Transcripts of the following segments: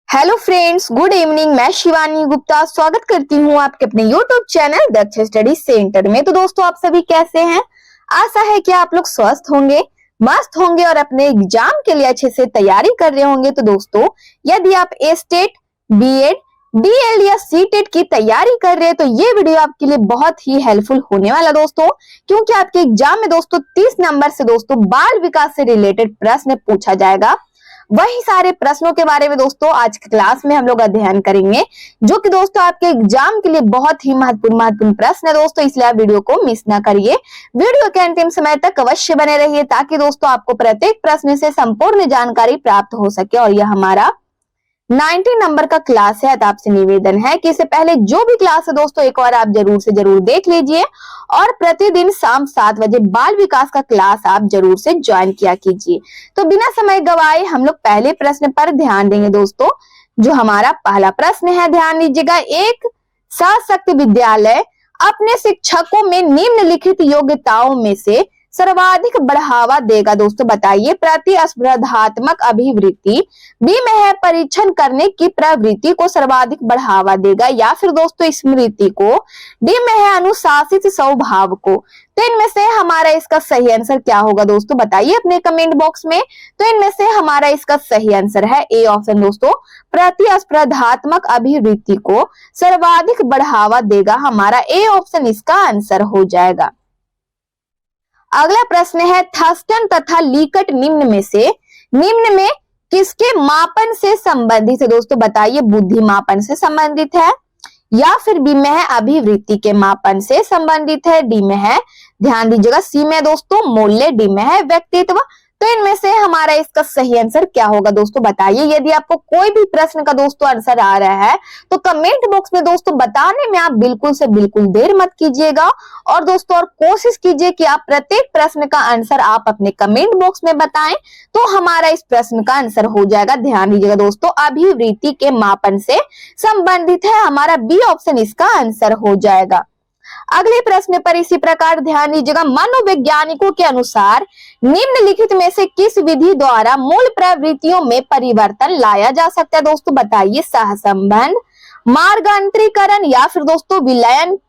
Hello friends, good evening. मैं शिवानी गुप्ता स्वागत करती हूँ आपके अपने यूट्यूब चैनल दक्ष स्टडी सेंटर में। तो दोस्तों, आप सभी कैसे हैं? आशा है कि आप लोग स्वस्थ होंगे, मस्त होंगे और अपने एग्जाम के लिए अच्छे से तैयारी कर रहे होंगे। तो दोस्तों, यदि आप ए स्टेट, बीएड, डीएलएड या सीटेट की तैयारी कर रहे हैं तो ये वीडियो आपके लिए बहुत ही हेल्पफुल होने वाला दोस्तों, क्योंकि आपके एग्जाम में दोस्तों 30 नंबर से दोस्तों बाल विकास से रिलेटेड प्रश्न पूछा जाएगा। वही सारे प्रश्नों के बारे में दोस्तों आज की क्लास में हम लोग अध्ययन करेंगे, जो कि दोस्तों आपके एग्जाम के लिए बहुत ही महत्वपूर्ण प्रश्न है दोस्तों। इसलिए आप वीडियो को मिस ना करिए, वीडियो के अंतिम समय तक अवश्य बने रहिए ताकि दोस्तों आपको प्रत्येक प्रश्न से संपूर्ण जानकारी प्राप्त हो सके। और यह हमारा 90 नंबर का क्लास है। तो आपसे निवेदन है कि इससे पहले जो भी क्लास है दोस्तों एक बार आप जरूर से जरूर देख लीजिए और प्रतिदिन शाम 7 बजे बाल विकास का क्लास आप जरूर से ज्वाइन किया कीजिए। तो बिना समय गवाए हम लोग पहले प्रश्न पर ध्यान देंगे दोस्तों। जो हमारा पहला प्रश्न है, ध्यान दीजिएगा। एक सशक्त विद्यालय अपने शिक्षकों में निम्नलिखित योग्यताओं में से सर्वाधिक बढ़ावा देगा। दोस्तों बताइए। प्रतिस्पर्धात्मक अभिवृत्ति, बी में है परीक्षण करने की प्रवृत्ति को सर्वाधिक बढ़ावा देगा, या फिर दोस्तों स्मृति को, डी में है अनुशासित स्वभाव को। तो इनमें से हमारा इसका सही आंसर क्या होगा दोस्तों, बताइए अपने कमेंट बॉक्स में। तो इनमें से हमारा इसका सही आंसर है ए ऑप्शन दोस्तों, प्रतिस्पर्धात्मक अभिवृत्ति को सर्वाधिक बढ़ावा देगा। हमारा ए ऑप्शन इसका आंसर हो जाएगा। अगला प्रश्न है, थर्स्टन तथा लीकट निम्न में किसके मापन से संबंधित है? दोस्तों बताइए। बुद्धि मापन से संबंधित है, या फिर बी में है अभिवृत्ति के मापन से संबंधित है, डी में है, ध्यान दीजिएगा, सी में दोस्तों मूल्य, डी में है व्यक्तित्व। तो इनमें से हमारा इसका सही आंसर क्या होगा दोस्तों, बताइए। यदि आपको कोई भी प्रश्न का दोस्तों आंसर आ रहा है तो कमेंट बॉक्स में दोस्तों बताने में आप बिल्कुल से बिल्कुल देर मत कीजिएगा। और दोस्तों और कोशिश कीजिए कि आप प्रत्येक प्रश्न का आंसर आप अपने कमेंट बॉक्स में बताएं, तो हमारा इस प्रश्न का आंसर हो जाएगा। ध्यान दीजिएगा दोस्तों, अभिवृत्ति के मापन से संबंधित है। हमारा बी ऑप्शन इसका आंसर हो जाएगा। अगले प्रश्न पर इसी प्रकार ध्यान दीजिएगा। मनोवैज्ञानिकों के अनुसार निम्नलिखित में से किस विधि द्वारा मूल प्रवृत्तियों में परिवर्तन लाया जा सकता है? दोस्तों बताइए। सहसंबंध, मार्गांतरीकरण, या फिर दोस्तों विलयन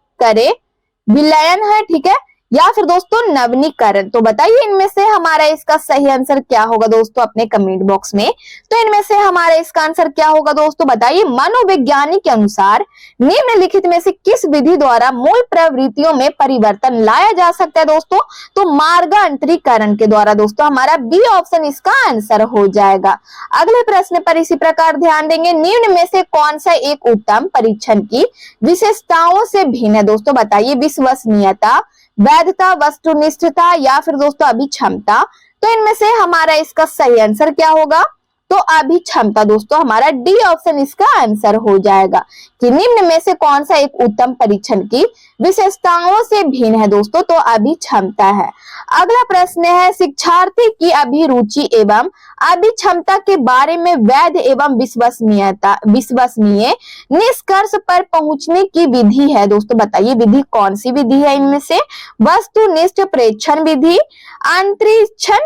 है, ठीक है, या फिर दोस्तों नवीनीकरण। तो बताइए इनमें से हमारा इसका सही आंसर क्या होगा दोस्तों, अपने कमेंट बॉक्स में। तो इनमें से हमारा इसका आंसर क्या होगा दोस्तों, बताइए। मनोवैज्ञानिक के अनुसार निम्नलिखित में से किस विधि द्वारा मूल प्रवृत्तियों में परिवर्तन लाया जा सकता है दोस्तों, तो मार्गांतरीकरण के द्वारा। दोस्तों हमारा बी ऑप्शन इसका आंसर हो जाएगा। अगले प्रश्न पर इसी प्रकार ध्यान देंगे। निम्न में से कौन सा एक उत्तम परीक्षण की विशेषताओं से भिन्न है? दोस्तों बताइए। विश्वसनीयता, वैधता, वस्तुनिष्ठता, या फिर दोस्तों अभिक्षमता। तो इनमें से हमारा इसका सही आंसर क्या होगा, तो अभिक्षमता। दोस्तों हमारा डी ऑप्शन इसका आंसर हो जाएगा कि निम्न में से कौन सा एक उत्तम परीक्षण की विशेषताओं से भिन्न है दोस्तों, तो अभिक्षमता है। अगला प्रश्न है, शिक्षार्थी की अभिरुचि एवं अभिक्षमता के बारे में वैध एवं विश्वसनीय निष्कर्ष पर पहुंचने की विधि है। दोस्तों बताइए विधि कौन सी विधि है इनमें से? वस्तुनिष्ठ प्रेक्षण विधि, अंतरिक्षण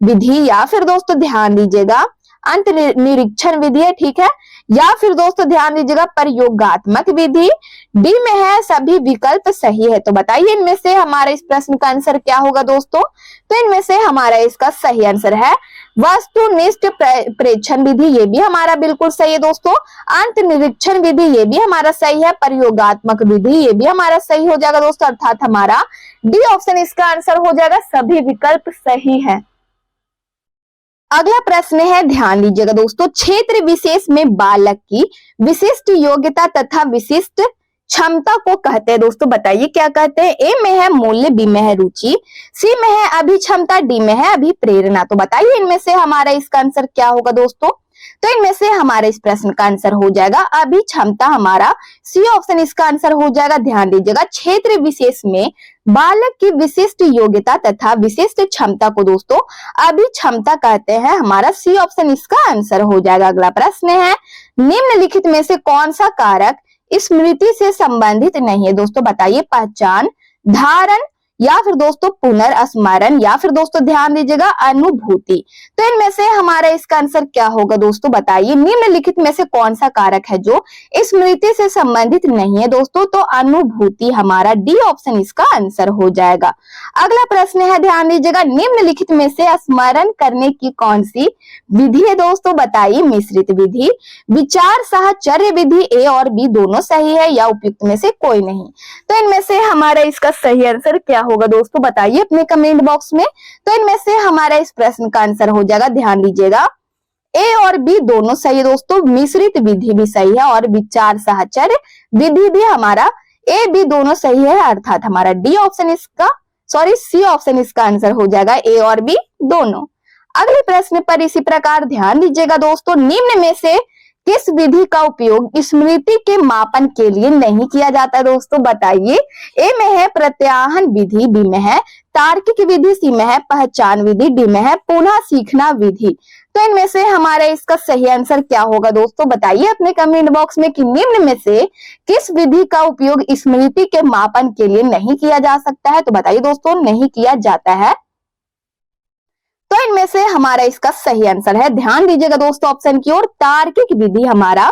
विधि, या फिर दोस्तों ध्यान दीजिएगा अंत निरीक्षण विधि है, ठीक है, या फिर दोस्तों ध्यान दीजिएगा प्रयोगात्मक विधि। डी में है सभी विकल्प सही है। तो बताइए इनमें से हमारा इस प्रश्न का आंसर क्या होगा दोस्तों, तो इनमें से हमारा इसका सही आंसर है वस्तुनिष्ठ प्रेक्षण विधि, ये भी हमारा बिल्कुल सही है दोस्तों। अंत निरीक्षण विधि ये भी हमारा सही है। प्रयोगात्मक विधि ये भी हमारा सही हो जाएगा दोस्तों, अर्थात हमारा डी ऑप्शन इसका आंसर हो जाएगा। सभी विकल्प सही है। अगला प्रश्न है, ध्यान दीजिएगा दोस्तों। क्षेत्र विशेष में बालक की विशिष्ट योग्यता तथा विशिष्ट क्षमता को कहते हैं। दोस्तों बताइए क्या कहते हैं? ए में है मूल्य, बी में है रुचि, सी में है अभिक्षमता, डी में है अभिप्रेरणा। तो बताइए इनमें से हमारा इसका आंसर क्या होगा दोस्तों, तो इनमें से हमारे इस प्रश्न का आंसर हो जाएगा अभिक्षमता। हमारा सी ऑप्शन इसका आंसर हो जाएगा। ध्यान दीजिएगा, क्षेत्र विशेष में बालक की विशिष्ट योग्यता तथा विशिष्ट क्षमता को दोस्तों अभिक्षमता कहते हैं। हमारा सी ऑप्शन इसका आंसर हो जाएगा। अगला प्रश्न है, निम्नलिखित में से कौन सा कारक स्मृति से संबंधित नहीं है? दोस्तों बताइए। पहचान, धारण, या फिर दोस्तों पुनर्स्मरण, या फिर दोस्तों ध्यान दीजिएगा अनुभूति। तो इनमें से हमारा इसका आंसर क्या होगा दोस्तों, बताइए। निम्नलिखित में से कौन सा कारक है जो स्मृति से संबंधित नहीं है दोस्तों, तो अनुभूति हमारा डी ऑप्शन इसका आंसर हो जाएगा। अगला प्रश्न है, ध्यान दीजिएगा, निम्नलिखित में से स्मरण करने की कौन सी विधि है दोस्तों, बताइए। मिश्रित विधि, विचार साहचर्य विधि, ए और बी दोनों सही है या उपयुक्त में से कोई नहीं। तो इनमें से हमारा इसका सही आंसर क्या होगा दोस्तों, बताइए अपने कमेंट बॉक्स में। तो इनमें से हमारा इस प्रश्न का आंसर हो जाएगा, ध्यान दीजिएगा, ए और बी दोनों सही है दोस्तों, मिश्रित विधि भी सही है और विचार साहचर्य विधि भी हमारा ए बी दोनों सही है, अर्थात हमारा डी ऑप्शन इसका सी ऑप्शन इसका आंसर हो जाएगा, ए और बी दोनों। अगले प्रश्न पर इसी प्रकार ध्यान दीजिएगा दोस्तों, निम्न में से किस विधि का उपयोग स्मृति के मापन के लिए नहीं किया जाता है दोस्तों, बताइए। ए में है प्रत्याहन विधि, बी में है तार्किक विधि, सी में है पहचान विधि, डी में है पुनः सीखना विधि। तो इनमें से हमारा इसका सही आंसर क्या होगा दोस्तों, बताइए अपने कमेंट बॉक्स में कि निम्न में से किस विधि का उपयोग स्मृति के मापन के लिए नहीं किया जा सकता है। तो बताइए दोस्तों, नहीं किया जाता है। तो इनमें से हमारा इसका सही आंसर है, ध्यान दीजिएगा दोस्तों ऑप्शन की ओर, तार्किक विधि हमारा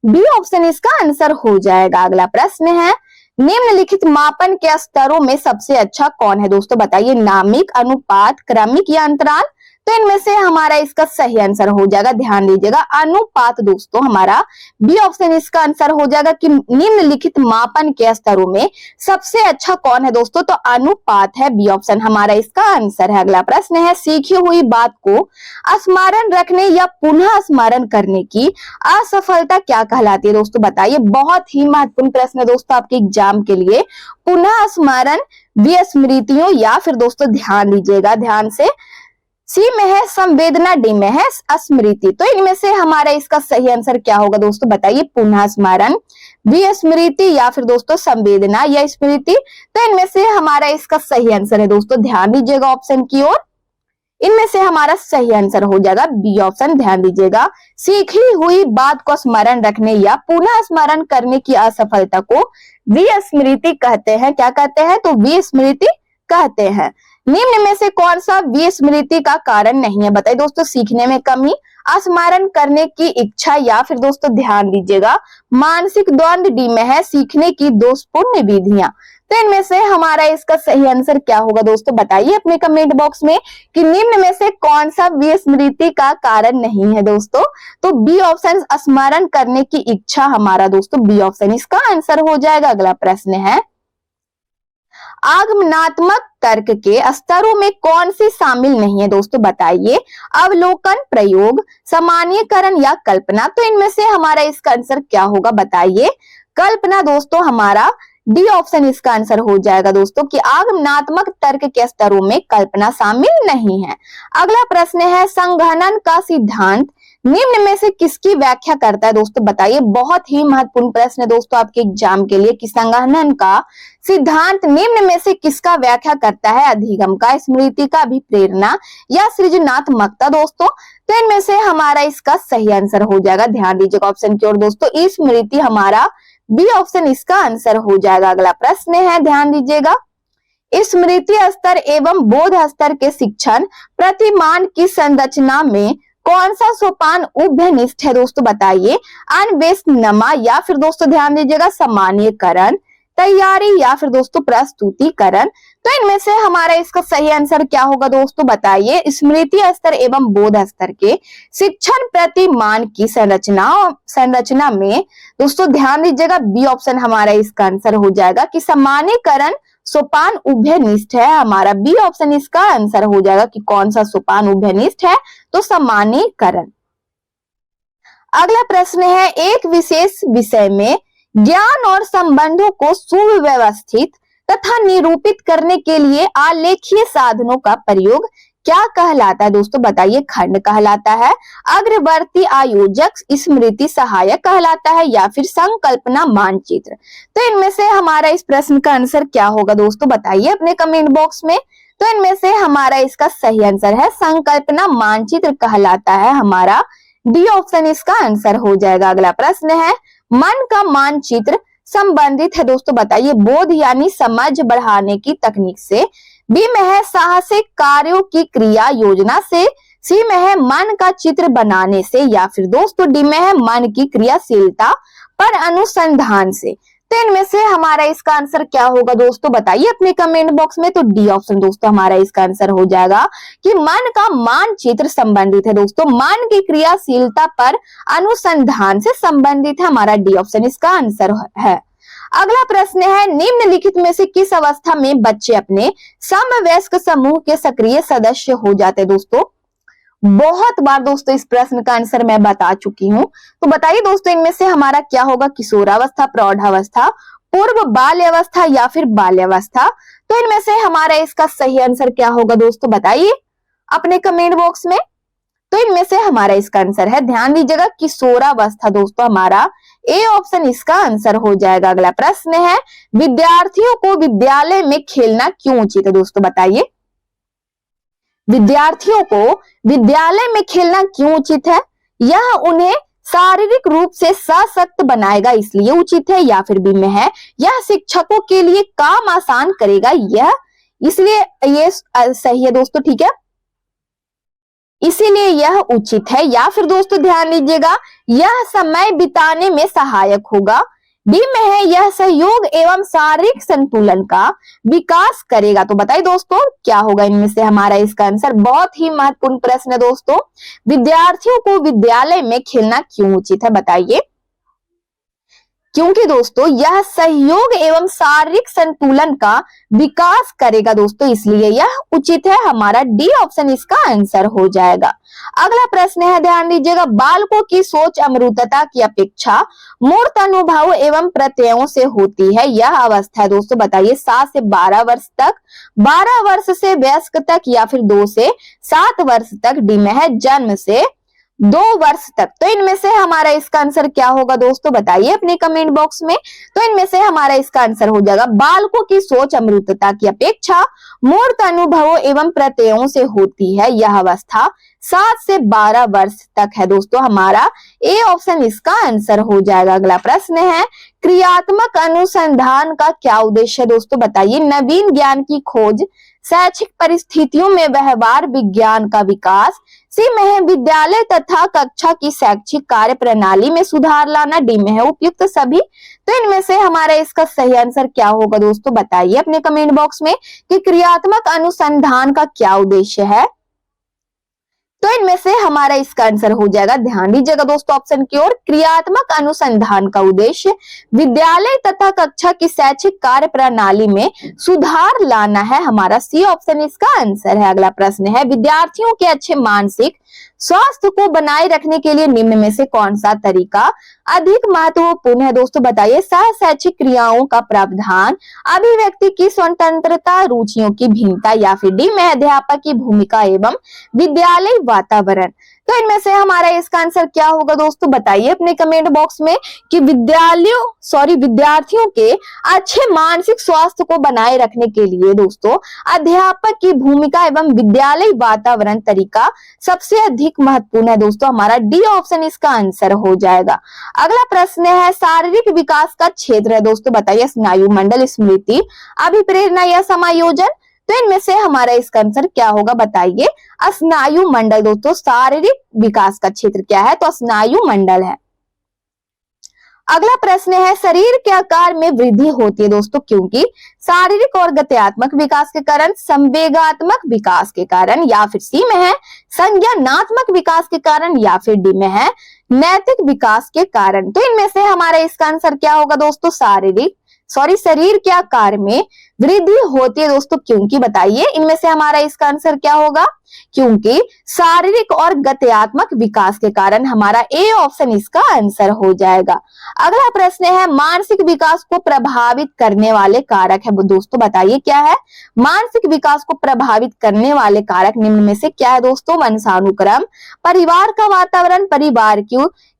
बी ऑप्शन इसका आंसर हो जाएगा। अगला प्रश्न है, निम्नलिखित मापन के स्तरों में सबसे अच्छा कौन है दोस्तों, बताइए। नामिक, अनुपात, क्रमिक या अंतराल। तो इनमें से हमारा इसका सही आंसर हो जाएगा, ध्यान दीजिएगा, अनुपात दोस्तों हमारा बी ऑप्शन इसका आंसर हो जाएगा कि निम्नलिखित मापन के स्तरों में सबसे अच्छा कौन है दोस्तों, तो अनुपात है, बी ऑप्शन हमारा इसका आंसर है। अगला प्रश्न है, सीखी हुई बात को स्मरण रखने या पुनः स्मरण करने की असफलता क्या कहलाती है दोस्तों, बताइए। बहुत ही महत्वपूर्ण प्रश्न है दोस्तों आपके एग्जाम के लिए। पुनः स्मरण, विस्मृतियों, या फिर दोस्तों ध्यान दीजिएगा ध्यान से, सी में है संवेदना, डी में है स्मृति। तो इनमें से हमारा इसका सही आंसर क्या होगा दोस्तों, बताइए। पुनः स्मरण, विस्मृति, या फिर दोस्तों संवेदना या स्मृति। तो इनमें से हमारा इसका सही आंसर है दोस्तों, ध्यान दीजिएगा ऑप्शन की ओर, इनमें से हमारा सही आंसर हो जाएगा बी ऑप्शन, ध्यान दीजिएगा। सीखी हुई बात को स्मरण रखने या पुनः स्मरण करने की असफलता को विस्मृति कहते हैं। क्या कहते हैं, तो विस्मृति कहते हैं। निम्न में से कौन सा विस्मृति का कारण नहीं है, बताइए दोस्तों। सीखने में कमी, स्मरण करने की इच्छा, या फिर दोस्तों ध्यान दीजिएगा मानसिक द्वंद, डी में है सीखने की दोषपूर्ण विधियां। तो इनमें से हमारा इसका सही आंसर क्या होगा दोस्तों, बताइए अपने कमेंट बॉक्स में कि निम्न में से कौन सा विस्मृति का कारण नहीं है दोस्तों। तो बी ऑप्शन स्मरण करने की इच्छा हमारा दोस्तों बी ऑप्शन इसका आंसर हो जाएगा। अगला प्रश्न है, आगमनात्मक तर्क के स्तरों में कौन सी शामिल नहीं है दोस्तों, बताइए। अवलोकन, प्रयोग, सामान्यीकरण या कल्पना। तो इनमें से हमारा इसका आंसर क्या होगा, बताइए। कल्पना दोस्तों हमारा डी ऑप्शन इसका आंसर हो जाएगा दोस्तों कि आगमनात्मक तर्क के स्तरों में कल्पना शामिल नहीं है। अगला प्रश्न है, संघनन का सिद्धांत निम्न में से किसकी व्याख्या करता है दोस्तों, बताइए। बहुत ही महत्वपूर्ण प्रश्न है दोस्तों आपके एग्जाम के लिए कि संघनन का सिद्धांत निम्न में से किसका व्याख्या करता है। अधिगम का, स्मृति का, अभिप्रेरणा या सृजनात्मकता दोस्तों। तो इनमें से हमारा इसका सही आंसर हो जाएगा, ध्यान दीजिएगा ऑप्शन की ओर दोस्तों, स्मृति हमारा बी ऑप्शन इसका आंसर हो जाएगा। अगला प्रश्न है, ध्यान दीजिएगा, स्मृति स्तर एवं बोध स्तर के शिक्षण प्रतिमान की संरचना में कौन सा सोपान उभयनिष्ठ है दोस्तों, बताइए। अन्वेषणमा, या फिर दोस्तों ध्यान दीजिएगा सामान्यीकरण, तैयारी, या फिर दोस्तों प्रस्तुतिकरण। तो इनमें से हमारा इसका सही आंसर क्या होगा दोस्तों, बताइए। स्मृति स्तर एवं बोध स्तर के शिक्षण प्रतिमान की संरचना में दोस्तों ध्यान दीजिएगा बी ऑप्शन हमारा इसका आंसर हो जाएगा कि सामान्यीकरण सोपान उभयनिष्ठ है। हमारा बी ऑप्शन इसका आंसर हो जाएगा कि कौन सा सोपान उभयनिष्ठ है, तो सामान्यीकरण। अगला प्रश्न है, एक विशेष विषय में ज्ञान और संबंधों को सुव्यवस्थित तथा निरूपित करने के लिए आलेखीय साधनों का प्रयोग क्या कहलाता है दोस्तों, बताइए। खंड कहलाता है, अग्रवर्ती आयोजक, स्मृति सहायक कहलाता है, या फिर संकल्पना मानचित्र। तो इनमें से हमारा इस प्रश्न का आंसर क्या होगा दोस्तों, बताइए अपने कमेंट बॉक्स में। तो इनमें से हमारा इसका सही आंसर है संकल्पना मानचित्र कहलाता है, हमारा डी ऑप्शन इसका आंसर हो जाएगा। अगला प्रश्न है, मन का मानचित्र संबंधित है दोस्तों, बताइए। बोध यानी समझ बढ़ाने की तकनीक से। बी में है साहसिक कार्यों की क्रिया योजना से। सी में है मन का चित्र बनाने से, या फिर दोस्तों डी में है मन की क्रियाशीलता पर अनुसंधान से। तो इनमें से हमारा इसका आंसर क्या होगा दोस्तों, बताइए अपने कमेंट बॉक्स में। तो डी ऑप्शन दोस्तों हमारा इसका आंसर हो जाएगा कि मन का मानचित्र संबंधित है दोस्तों, मन की क्रियाशीलता पर अनुसंधान से संबंधित है। हमारा डी ऑप्शन इसका आंसर है। अगला प्रश्न है, निम्नलिखित में से किस अवस्था में बच्चे अपने समवयस्क समूह के सक्रिय सदस्य हो जाते हैं दोस्तों। बहुत बार दोस्तों इस प्रश्न का आंसर मैं बता चुकी हूं, तो बताइए दोस्तों इनमें से हमारा क्या होगा, किशोरावस्था, प्रौढ़ावस्था, पूर्व बाल्यावस्था या फिर बाल्यावस्था। तो इनमें से हमारा इसका सही आंसर क्या होगा दोस्तों, बताइए अपने कमेंट बॉक्स में। तो इनमें से हमारा इसका आंसर है, ध्यान दीजिएगा, किशोरावस्था दोस्तों हमारा ए ऑप्शन इसका आंसर हो जाएगा। अगला प्रश्न है, विद्यार्थियों को विद्यालय में खेलना क्यों उचित है दोस्तों, बताइए। विद्यार्थियों को विद्यालय में खेलना क्यों उचित है, यह उन्हें शारीरिक रूप से सशक्त बनाएगा इसलिए उचित है, या फिर बी में है यह शिक्षकों के लिए काम आसान करेगा यह इसलिए ये सही है दोस्तों, ठीक है, इसीलिए यह उचित है, या फिर दोस्तों ध्यान दीजिएगा यह समय बिताने में सहायक होगा। डी में है यह सहयोग एवं शारीरिक संतुलन का विकास करेगा। तो बताइए दोस्तों क्या होगा इनमें से हमारा इसका आंसर। बहुत ही महत्वपूर्ण प्रश्न है दोस्तों, विद्यार्थियों को विद्यालय में खेलना क्यों उचित है, बताइए। क्योंकि दोस्तों यह सहयोग एवं शारीरिक संतुलन का विकास करेगा दोस्तों, इसलिए यह उचित है। हमारा डी ऑप्शन इसका आंसर हो जाएगा। अगला प्रश्न है, ध्यान दीजिएगा, बालकों की सोच अमूर्तता की अपेक्षा मूर्त अनुभव एवं प्रत्ययों से होती है, यह अवस्था है दोस्तों, बताइए। 7 से 12 वर्ष तक, 12 वर्ष से वयस्क तक, या फिर 2 से 7 वर्ष तक। डी में है जन्म से 2 वर्ष तक। तो इनमें से हमारा इसका आंसर क्या होगा दोस्तों, बताइए अपने कमेंट बॉक्स में। तो इनमें से हमारा इसका आंसर हो जाएगा, बालकों की सोच अमूर्तता की अपेक्षा मूर्त अनुभवों एवं प्रत्ययों से होती है, यह अवस्था 7 से 12 वर्ष तक है दोस्तों, हमारा ए ऑप्शन इसका आंसर हो जाएगा। अगला प्रश्न है, क्रियात्मक अनुसंधान का क्या उद्देश्य है दोस्तों, बताइए। नवीन ज्ञान की खोज, शैक्षिक परिस्थितियों में व्यवहार विज्ञान का विकास। सी में है विद्यालय तथा कक्षा की शैक्षिक कार्य प्रणाली में सुधार लाना। डी में है उपयुक्त सभी। तो इनमें से हमारा इसका सही आंसर क्या होगा दोस्तों, बताइए अपने कमेंट बॉक्स में कि क्रियात्मक अनुसंधान का क्या उद्देश्य है। तो इनमें से हमारा इसका आंसर हो जाएगा, ध्यान दीजिएगा दोस्तों ऑप्शन की ओर, क्रियात्मक अनुसंधान का उद्देश्य विद्यालय तथा कक्षा की शैक्षिक कार्य प्रणाली में सुधार लाना है। हमारा सी ऑप्शन इसका आंसर है। अगला प्रश्न है, विद्यार्थियों के अच्छे मानसिक स्वास्थ्य को बनाए रखने के लिए निम्न में से कौन सा तरीका अधिक महत्वपूर्ण है दोस्तों, बताइए। सह शैक्षिक क्रियाओं का प्रावधान, अभिव्यक्ति की स्वतंत्रता, रुचियों की भिन्नता, या फिर डी में अध्यापक की भूमिका एवं विद्यालय वातावरण। तो इनमें से हमारा इसका आंसर क्या होगा दोस्तों, बताइए अपने कमेंट बॉक्स में कि विद्यार्थियों के अच्छे मानसिक स्वास्थ्य को बनाए रखने के लिए दोस्तों अध्यापक की भूमिका एवं विद्यालय वातावरण तरीका सबसे अधिक महत्वपूर्ण है दोस्तों, हमारा डी ऑप्शन इसका आंसर हो जाएगा। अगला प्रश्न है, शारीरिक विकास का क्षेत्र है दोस्तों, बताइए। स्नायु मंडल, स्मृति, अभिप्रेरणा या समायोजन। तो इनमें से हमारा इसका आंसर क्या होगा, बताइए। स्नायु मंडल दोस्तों शारीरिक विकास का क्षेत्र क्या है, तो स्नायु मंडल है। अगला प्रश्न है, शरीर के आकार में वृद्धि होती है दोस्तों क्योंकि शारीरिक और गत्यात्मक विकास के कारण, संवेगात्मक विकास के कारण, या फिर सी में है संज्ञानात्मक विकास के कारण, या फिर डी में है नैतिक विकास के कारण। तो इनमें से हमारा इसका आंसर क्या होगा दोस्तों, शरीर के आकार में वृद्धि होती है दोस्तों क्योंकि, बताइए इनमें से हमारा इसका आंसर क्या होगा, क्योंकि शारीरिक और गत्यात्मक विकास के कारण। हमारा ए ऑप्शन इसका आंसर हो जाएगा। अगला प्रश्न है, मानसिक विकास को प्रभावित करने वाले कारक है दोस्तों, बताइए क्या है। मानसिक विकास को प्रभावित करने वाले कारक निम्न में से क्या है दोस्तों, वंशानुक्रम, परिवार का वातावरण, परिवार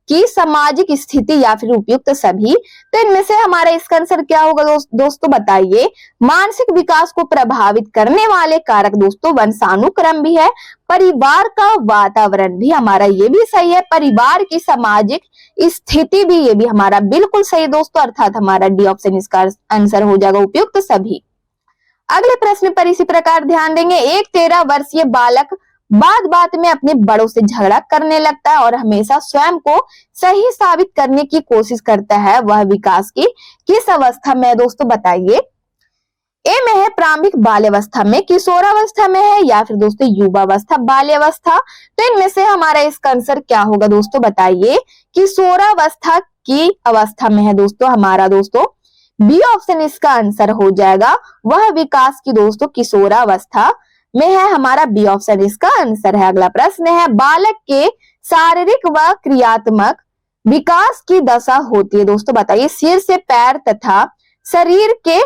की सामाजिक स्थिति या फिर उपयुक्त सभी। तो इनमें से हमारा इसका आंसर क्या होगा दोस्तों बताइए। मानसिक विकास को प्रभावित करने वाले कारक दोस्तों वंशानुक्रम भी है, परिवार का वातावरण भी हमारा ये भी सही है, परिवार की सामाजिक स्थिति भी ये भी हमारा बिल्कुल सही दोस्तों, अर्थात हमारा डी ऑप्शन इसका आंसर हो जाएगा उपयुक्त सभी। अगले प्रश्न पर इसी प्रकार ध्यान देंगे। एक 13 वर्षीय बालक बात बात में अपने बड़ों से झगड़ा करने लगता है और हमेशा स्वयं को सही साबित करने की कोशिश करता है, वह विकास की किस अवस्था में है दोस्तों बताइए। ए में है प्रारंभिक बाल्यावस्था में, किशोरावस्था में है, या फिर दोस्तों युवावस्था बाल्यावस्था। तो इनमें से हमारा इसका आंसर क्या होगा दोस्तों बताइए। किशोरावस्था की अवस्था में है दोस्तों हमारा दोस्तों बी ऑप्शन इसका आंसर हो जाएगा। वह विकास की दोस्तों किशोरावस्था में है, हमारा बी ऑप्शन इसका आंसर है। अगला प्रश्न है बालक के शारीरिक व क्रियात्मक विकास की दशा होती है दोस्तों बताइए। सिर से पैर तथा शरीर के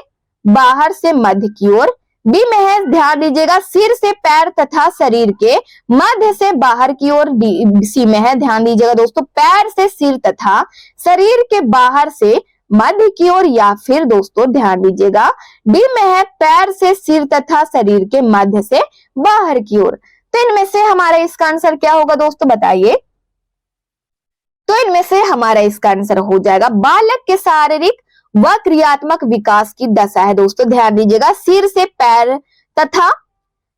बाहर से मध्य की ओर। डी में है ध्यान दीजिएगा सिर से पैर तथा शरीर के मध्य से बाहर की ओर। सी में है ध्यान दीजिएगा दोस्तों पैर से सिर तथा शरीर के बाहर से मध्य की ओर, या फिर दोस्तों ध्यान दीजिएगा डी में है पैर से सिर तथा शरीर के मध्य से बाहर की ओर। तो इनमें से हमारा इसका आंसर क्या होगा दोस्तों बताइए। तो इनमें से हमारा इसका आंसर हो जाएगा बालक के शारीरिक व क्रियात्मक विकास की दशा है दोस्तों, ध्यान दीजिएगा सिर से पैर तथा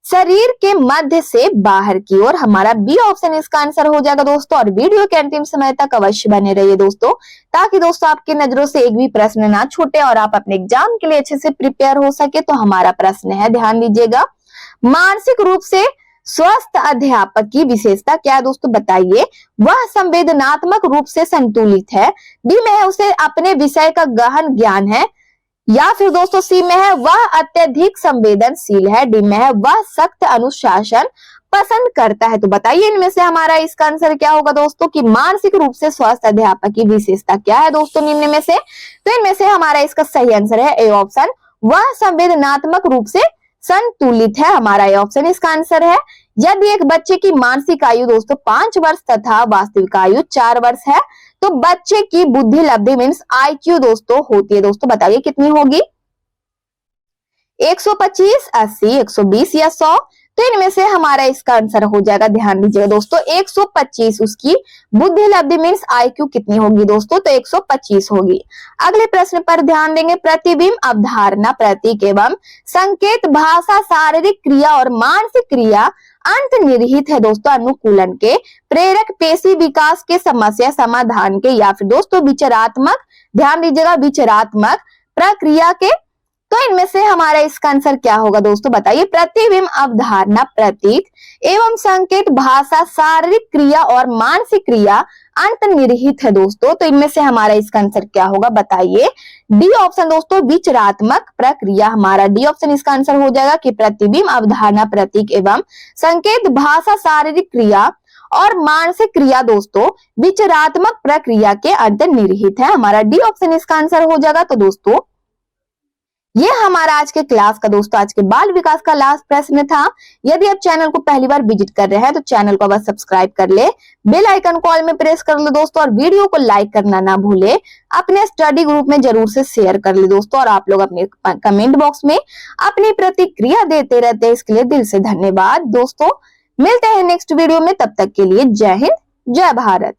शरीर के मध्य से बाहर की ओर, हमारा बी ऑप्शन इसका आंसर हो जाएगा दोस्तों। और वीडियो के अंतिम समय तक अवश्य बने रहिए दोस्तों, ताकि दोस्तों आपकी नजरों से एक भी प्रश्न ना छूटे और आप अपने एग्जाम के लिए अच्छे से प्रिपेयर हो सके। तो हमारा प्रश्न है ध्यान दीजिएगा मानसिक रूप से स्वस्थ अध्यापक की विशेषता क्या है दोस्तों बताइए। वह संवेदनात्मक रूप से संतुलित है। डी में है उसे अपने विषय का गहन ज्ञान है, या फिर दोस्तों सी में है वह अत्यधिक संवेदनशील है। डी में है वह सख्त अनुशासन पसंद करता है। तो बताइए इनमें से हमारा इसका आंसर क्या होगा दोस्तों कि मानसिक रूप से स्वस्थ अध्यापक की विशेषता क्या है दोस्तों निम्न में से। तो इनमें से हमारा इसका सही आंसर है ए ऑप्शन, वह संवेदनात्मक रूप से संतुलित है, हमारा ए ऑप्शन इसका आंसर है। यदि एक बच्चे की मानसिक आयु दोस्तों 5 वर्ष तथा वास्तविक आयु 4 वर्ष है, तो बच्चे की बुद्धि लब्धि मीन्स IQ दोस्तों होती है दोस्तों बताइए कितनी होगी 125, 80, 120 या 100। तो इनमें से हमारा इसका आंसर हो जाएगा ध्यान दीजिएगा दोस्तों 125 उसकी बुद्धि लब्धि मीन्स IQ कितनी होगी दोस्तों तो 125 होगी। अगले प्रश्न पर ध्यान देंगे प्रतिबिंब अवधारणा प्रतीक एवं संकेत भाषा शारीरिक क्रिया और मानसिक क्रिया अंतर्निहित है दोस्तों अनुकूलन के प्रेरक पेशी विकास के समस्या समाधान के, या फिर दोस्तों विचारात्मक ध्यान दीजिएगा विचारात्मक प्रक्रिया के। तो इनमें से हमारा इसका आंसर क्या होगा दोस्तों बताइए। प्रतिबिंब अवधारणा प्रतीक एवं संकेत भाषा शारीरिक क्रिया और मानसिक क्रिया अंतर्निहित है दोस्तों। तो इनमें से हमारा इसका आंसर क्या होगा बताइए। डी ऑप्शन दोस्तों विचारात्मक प्रक्रिया, हमारा डी ऑप्शन इसका आंसर हो जाएगा कि प्रतिबिंब अवधारणा प्रतीक एवं संकेत भाषा शारीरिक क्रिया और मानसिक क्रिया दोस्तों विचारात्मक प्रक्रिया के अंतर्निहित है, हमारा डी ऑप्शन इसका आंसर हो जाएगा। तो दोस्तों ये हमारा आज के क्लास का दोस्तों आज के बाल विकास का लास्ट प्रश्न था। यदि आप चैनल को पहली बार विजिट कर रहे हैं तो चैनल को अवश्य सब्सक्राइब कर ले, बेल आइकन को ऑल में प्रेस कर लो दोस्तों, और वीडियो को लाइक करना ना भूले, अपने स्टडी ग्रुप में जरूर से शेयर कर ले दोस्तों। और आप लोग अपने कमेंट बॉक्स में अपनी प्रतिक्रिया देते रहते हैं, इसके लिए दिल से धन्यवाद दोस्तों। मिलते हैं नेक्स्ट वीडियो में, तब तक के लिए जय हिंद जय भारत।